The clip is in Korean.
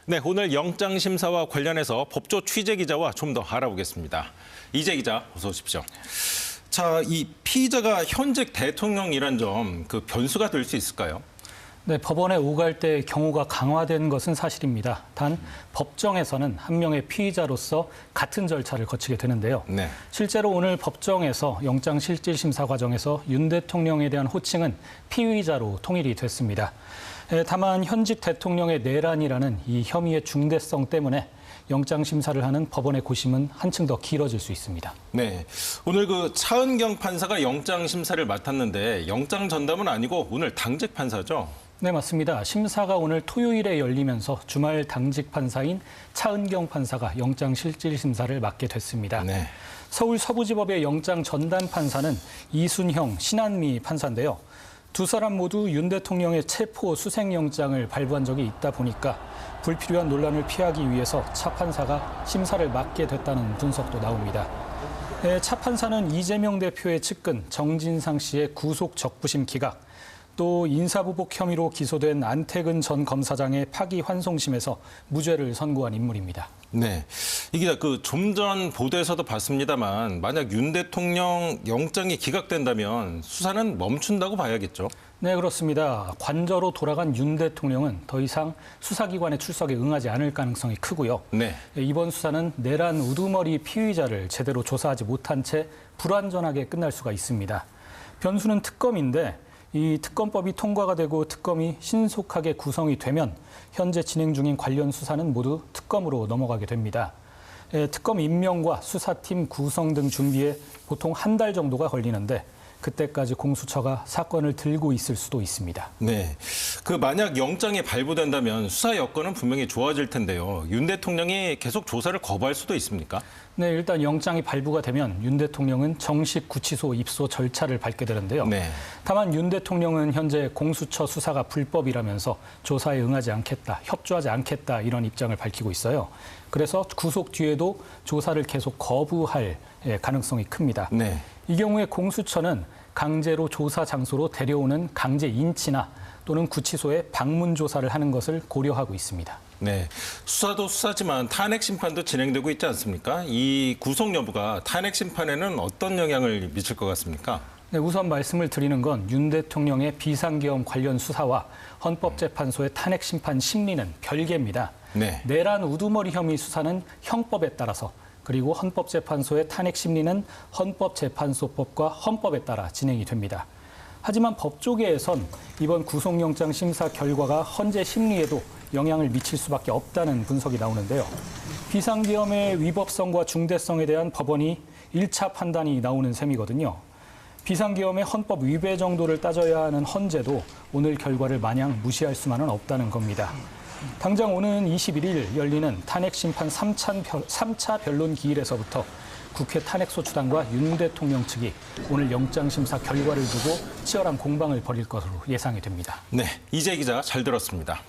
네, 오늘 영장심사와 관련해서 법조 취재 기자와 좀 더 알아보겠습니다. 이재 기자, 어서 오십시오. 자, 이 피의자가 현직 대통령이란 점, 변수가 될 수 있을까요? 네, 법원에 오갈 때 경호가 강화된 것은 사실입니다. 단 법정에서는 한 명의 피의자로서 같은 절차를 거치게 되는데요. 네. 실제로 오늘 법정에서 영장실질심사 과정에서 윤 대통령에 대한 호칭은 피의자로 통일이 됐습니다. 다만 현직 대통령의 내란이라는 이 혐의의 중대성 때문에 영장심사를 하는 법원의 고심은 한층 더 길어질 수 있습니다. 네, 오늘 차은경 판사가 영장심사를 맡았는데 영장 전담은 아니고 오늘 당직 판사죠? 네, 맞습니다. 심사가 오늘 토요일에 열리면서 주말 당직 판사인 차은경 판사가 영장실질심사를 맡게 됐습니다. 네. 서울 서부지법의 영장 전담 판사는 이순형, 신한미 판사인데요. 두 사람 모두 윤 대통령의 체포 수색영장을 발부한 적이 있다 보니까 불필요한 논란을 피하기 위해서 차 판사가 심사를 맡게 됐다는 분석도 나옵니다. 차 판사는 이재명 대표의 측근 정진상 씨의 구속 적부심 기각, 또 인사보복 혐의로 기소된 안태근 전 검사장의 파기환송심에서 무죄를 선고한 인물입니다. 네, 이게 좀 전 보도에서도 봤습니다만 만약 윤 대통령 영장이 기각된다면 수사는 멈춘다고 봐야겠죠? 네, 그렇습니다. 관저로 돌아간 윤 대통령은 더 이상 수사기관의 출석에 응하지 않을 가능성이 크고요. 네. 이번 수사는 내란 우두머리 피의자를 제대로 조사하지 못한 채 불완전하게 끝날 수가 있습니다. 변수는 특검인데 이 특검법이 통과가 되고 특검이 신속하게 구성이 되면 현재 진행 중인 관련 수사는 모두 특검으로 넘어가게 됩니다. 특검 임명과 수사팀 구성 등 준비에 보통 한 달 정도가 걸리는데 그때까지 공수처가 사건을 들고 있을 수도 있습니다. 네, 만약 영장이 발부된다면 수사 여건은 분명히 좋아질 텐데요. 윤 대통령이 계속 조사를 거부할 수도 있습니까? 네, 일단 영장이 발부가 되면 윤 대통령은 정식 구치소 입소 절차를 밟게 되는데요. 네. 다만 윤 대통령은 현재 공수처 수사가 불법이라면서 조사에 응하지 않겠다, 협조하지 않겠다 이런 입장을 밝히고 있어요. 그래서 구속 뒤에도 조사를 계속 거부할 가능성이 큽니다. 네. 이 경우에 공수처는 강제로 조사 장소로 데려오는 강제 인치나 또는 구치소에 방문 조사를 하는 것을 고려하고 있습니다. 네, 수사도 수사지만 탄핵 심판도 진행되고 있지 않습니까? 이 구속 여부가 탄핵 심판에는 어떤 영향을 미칠 것 같습니까? 네, 우선 말씀을 드리는 건 윤 대통령의 비상계엄 관련 수사와 헌법재판소의 탄핵 심판 심리는 별개입니다. 네. 내란 우두머리 혐의 수사는 형법에 따라서 그리고 헌법재판소의 탄핵 심리는 헌법재판소법과 헌법에 따라 진행이 됩니다. 하지만 법조계에선 이번 구속영장 심사 결과가 헌재 심리에도 영향을 미칠 수밖에 없다는 분석이 나오는데요. 비상계엄의 위법성과 중대성에 대한 법원이 1차 판단이 나오는 셈이거든요. 비상계엄의 헌법 위배 정도를 따져야 하는 헌재도 오늘 결과를 마냥 무시할 수만은 없다는 겁니다. 당장 오는 21일 열리는 탄핵심판 3차 변론 기일에서부터 국회 탄핵소추단과 윤 대통령 측이 오늘 영장심사 결과를 두고 치열한 공방을 벌일 것으로 예상이 됩니다. 네, 이재 기자 잘 들었습니다.